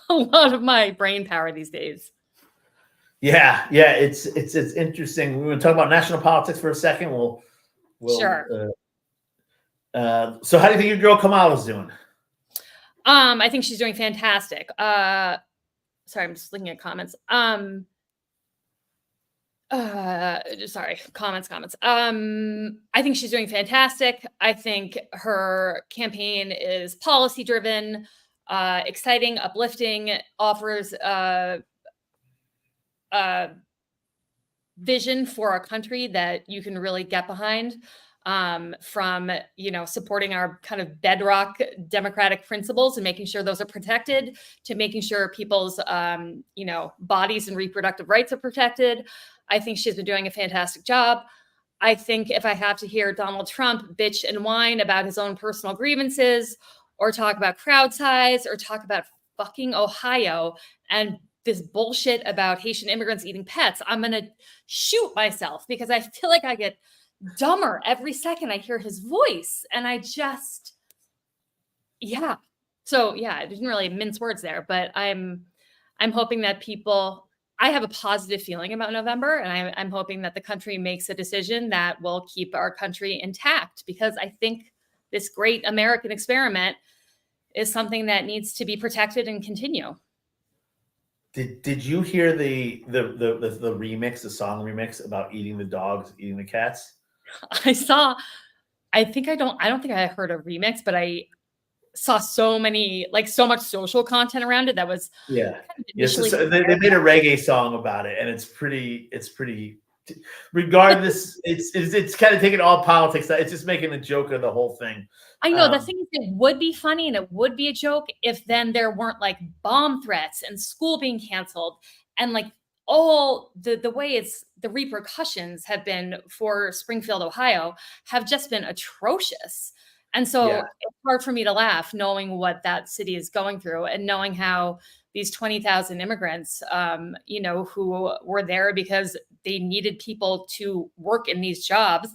brain power these days.
Yeah, it's interesting. We want to talk about national politics for a second. We'll
sure.
So how do you think your girl Kamala's doing?
I think she's doing fantastic. Sorry, I'm just looking at comments. Comments. I think she's doing fantastic. I think her campaign is policy driven, exciting, uplifting, offers vision for our country that you can really get behind, from supporting our kind of bedrock democratic principles and making sure those are protected, to making sure people's bodies and reproductive rights are protected. I think she's been doing a fantastic job. I think if I have to hear Donald Trump bitch and whine about his own personal grievances, or talk about crowd size, or talk about fucking Ohio and this bullshit about Haitian immigrants eating pets, I'm going to shoot myself, because I feel like I get dumber every second I hear his voice. And I just, So I didn't really mince words there, but I'm hoping that I have a positive feeling about November, and I'm hoping that the country makes a decision that will keep our country intact, because I think this great American experiment is something that needs to be protected and continue.
Did you hear the remix, the song remix about eating the dogs, eating the cats?
I don't think I heard a remix, but I saw so much social content around it that was
they made a reggae song about it, and it's pretty regardless. it's kind of taking all politics. It's just making a joke of the whole thing.
I know. The thing is, it would be funny and it would be a joke if then there weren't like bomb threats and school being canceled, and like all the way the repercussions have been for Springfield, Ohio, have just been atrocious. And so it's hard for me to laugh knowing what that city is going through, and knowing how these 20,000 immigrants, who were there because they needed people to work in these jobs.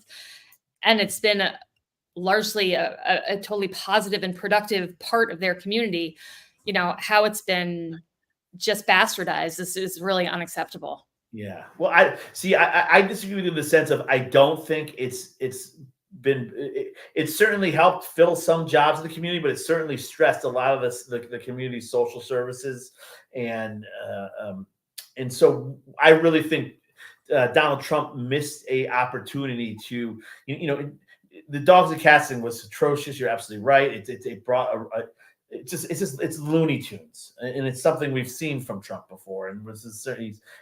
And it's been largely a totally positive and productive part of their community. How it's been just bastardized. This is really unacceptable.
Yeah. Well, I disagree with you in the sense of, I don't think it's certainly helped fill some jobs in the community, but it's certainly stressed a lot of the community's social services. And so I really think Donald Trump missed a opportunity to, the dogs and cats thing was atrocious. You're absolutely right. It brought it's Looney Tunes, and it's something we've seen from Trump before. And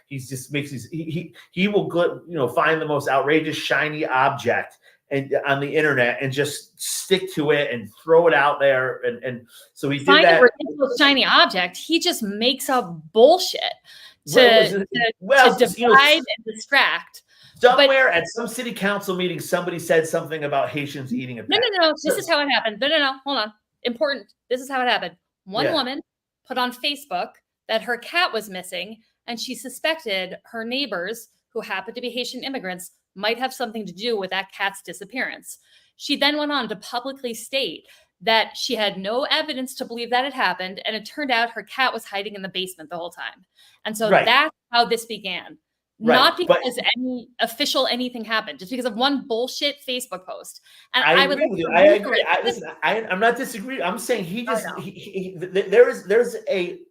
he just makes these, he will find the most outrageous shiny object and on the internet and just stick to it and throw it out there. And so he did
Find
that.
a ridiculous shiny object. He just makes up bullshit to divide and distract.
Somewhere at some city council meeting, somebody said something about Haitians eating a pet.
No. This is how it happened. No. Hold on. Important. This is how it happened. One woman put on Facebook that her cat was missing, and she suspected her neighbors, who happened to be Haitian immigrants, might have something to do with that cat's disappearance. She then went on to publicly state that she had no evidence to believe that it happened, and it turned out her cat was hiding in the basement the whole time. And so that's how this began. Not because any official anything happened, just because of one bullshit Facebook post. And I would
agree with you. I agree. I'm not disagreeing. I'm saying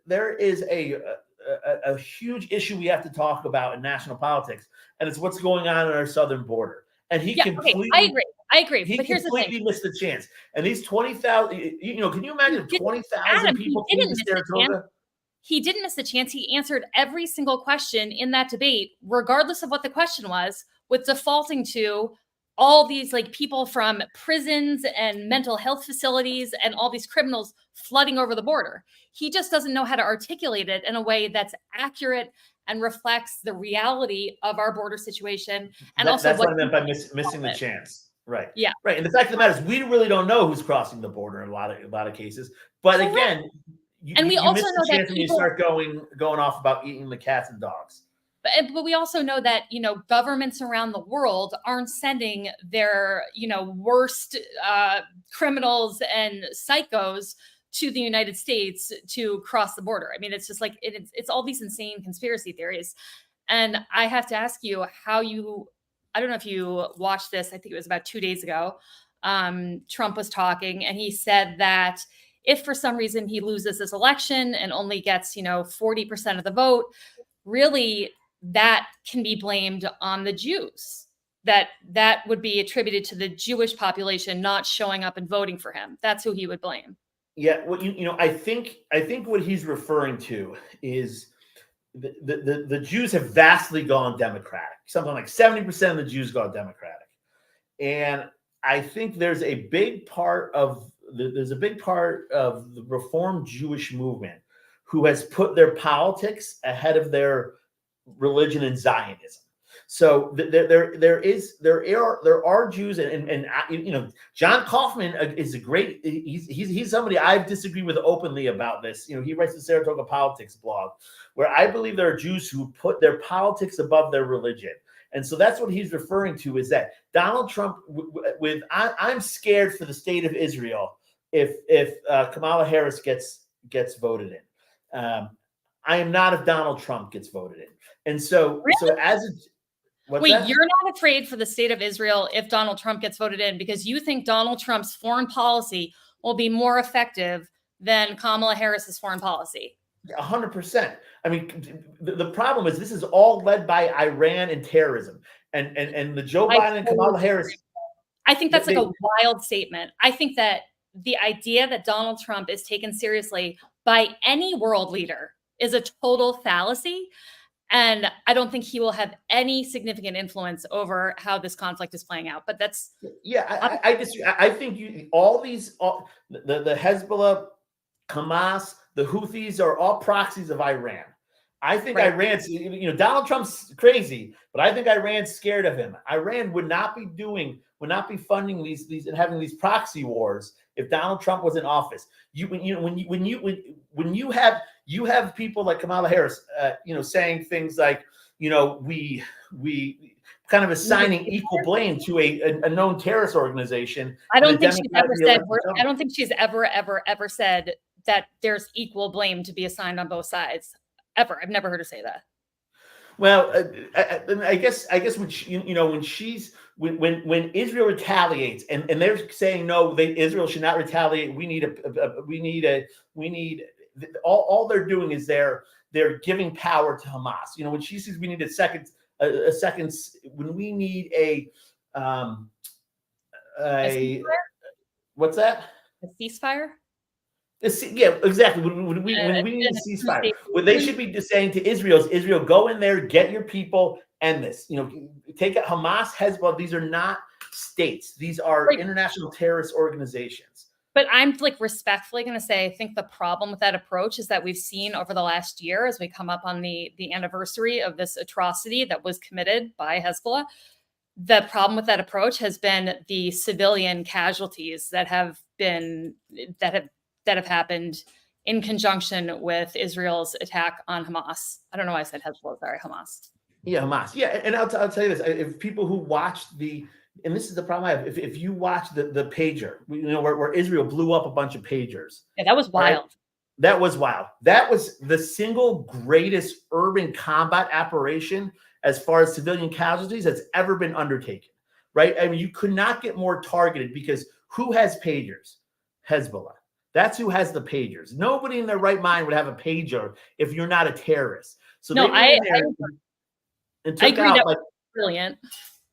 there is a huge issue we have to talk about in national politics, and it's what's going on our southern border. And he completely,
I agree.
He
but here's the thing:
completely missed the chance. And these 20,000, can you imagine 20,000 people came to Saratoga?
He didn't miss the chance. He answered every single question in that debate, regardless of what the question was, with defaulting to all these like people from prisons and mental health facilities and all these criminals flooding over the border. He just doesn't know how to articulate it in a way that's accurate and reflects the reality of our border situation. And
that's what I meant by missing the chance. Right.
Yeah.
Right. And the fact of the matter is, we really don't know who's crossing the border in a lot of cases. But again,
we also know that
when you start going off about eating the cats and dogs.
But we also know that, governments around the world aren't sending their, worst criminals and psychos to the United States to cross the border. I mean, it's just like, it's all these insane conspiracy theories. And I have to ask you I don't know if you watched this, I think it was about 2 days ago. Trump was talking and he said that if for some reason he loses this election and only gets, 40% of the vote, really that can be blamed on the Jews. That would be attributed to the Jewish population not showing up and voting for him. That's who he would blame.
Yeah, well, I think what he's referring to is the Jews have vastly gone Democratic. Something like 70% of the Jews gone Democratic, and I think there's a big part of the Reformed Jewish movement who has put their politics ahead of their religion and Zionism. So there are Jews, and John Kaufman is a great. He's somebody I've disagreed with openly about this. He writes the Saratoga Politics blog, where I believe there are Jews who put their politics above their religion. And so that's what he's referring to, is that Donald Trump I'm scared for the state of Israel if Kamala Harris gets voted in. I am not if Donald Trump gets voted in. And so,
you're not afraid for the state of Israel if Donald Trump gets voted in because you think Donald Trump's foreign policy will be more effective than Kamala Harris's foreign policy?
100%. I mean, the problem is this is all led by Iran and terrorism, and the Joe Biden and Kamala Harris.
I think that's like a wild statement. I think that the idea that Donald Trump is taken seriously by any world leader is a total fallacy. And I don't think he will have any significant influence over how this conflict is playing out. But that's
I disagree. I think the Hezbollah, Hamas, the Houthis are all proxies of Iran. I think Iran's, Donald Trump's crazy, but I think Iran's scared of him. Iran would not be funding these and having these proxy wars if Donald Trump was in office. When you have people like Kamala Harris, saying things like, we kind of assigning equal blame to a known terrorist organization.
I don't think she's ever said that there's equal blame to be assigned on both sides. Ever. I've never heard her say that.
Well, I guess when Israel retaliates and they're saying no, Israel should not retaliate. All they're doing is they're giving power to Hamas. When she says we need a second, when we need a what's that?
A ceasefire?
Yeah, exactly. When we need a ceasefire, what they should be saying to Israel, go in there, get your people, end this. Take out Hamas, Hezbollah. These are not states. These are international terrorist organizations.
But I'm like respectfully going to say, I think the problem with that approach is that we've seen over the last year, as we come up on the anniversary of this atrocity that was committed by Hezbollah, the problem with that approach has been the civilian casualties that have happened in conjunction with Israel's attack on Hamas. I don't know why I said Hezbollah. Sorry, Hamas.
Yeah, Hamas. Yeah, and I'll tell you this: if people who watched and this is the problem I have, if you watch the pager, where Israel blew up a bunch of pagers.
Yeah, that was wild.
Right? That was wild. That was the single greatest urban combat operation as far as civilian casualties that's ever been undertaken, right? I mean, you could not get more targeted because who has pagers? Hezbollah. That's who has the pagers. Nobody in their right mind would have a pager if you're not a terrorist. So
no, I
agree.
That was brilliant.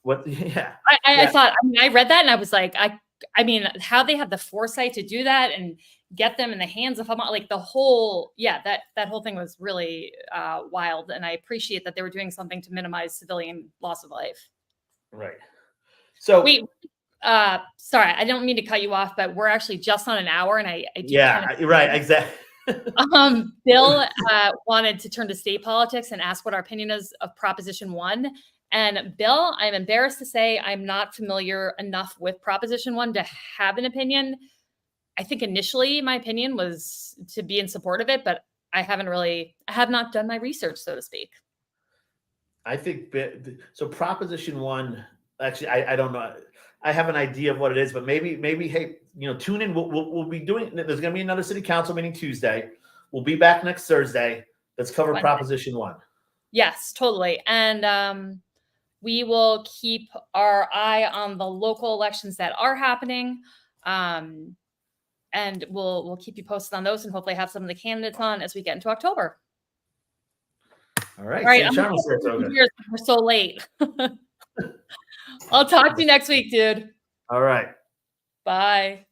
What? Yeah.
I thought. I mean, I read that and I was like, I mean, how they had the foresight to do that and get them in the hands of Hamas, like the whole, that whole thing was really wild. And I appreciate that they were doing something to minimize civilian loss of life.
Right. So
wait, sorry, I don't mean to cut you off, but we're actually just on an hour, and I do
right, exactly.
Bill wanted to turn to state politics and ask what our opinion is of Proposition 1. And Bill, I'm embarrassed to say I'm not familiar enough with Proposition 1 to have an opinion. I think initially my opinion was to be in support of it, but I have not done my research, so to speak.
I think so. Proposition 1, actually, I don't know. I have an idea of what it is, but maybe, hey, tune in. We'll be doing. There's going to be another city council meeting Tuesday. We'll be back next Thursday. Let's cover Proposition 1. Yes,
totally. And we will keep our eye on the local elections that are happening. And we'll keep you posted on those and hopefully have some of the candidates on as we get into October.
All right.
We're so late. I'll talk to you next week, dude.
All right.
Bye.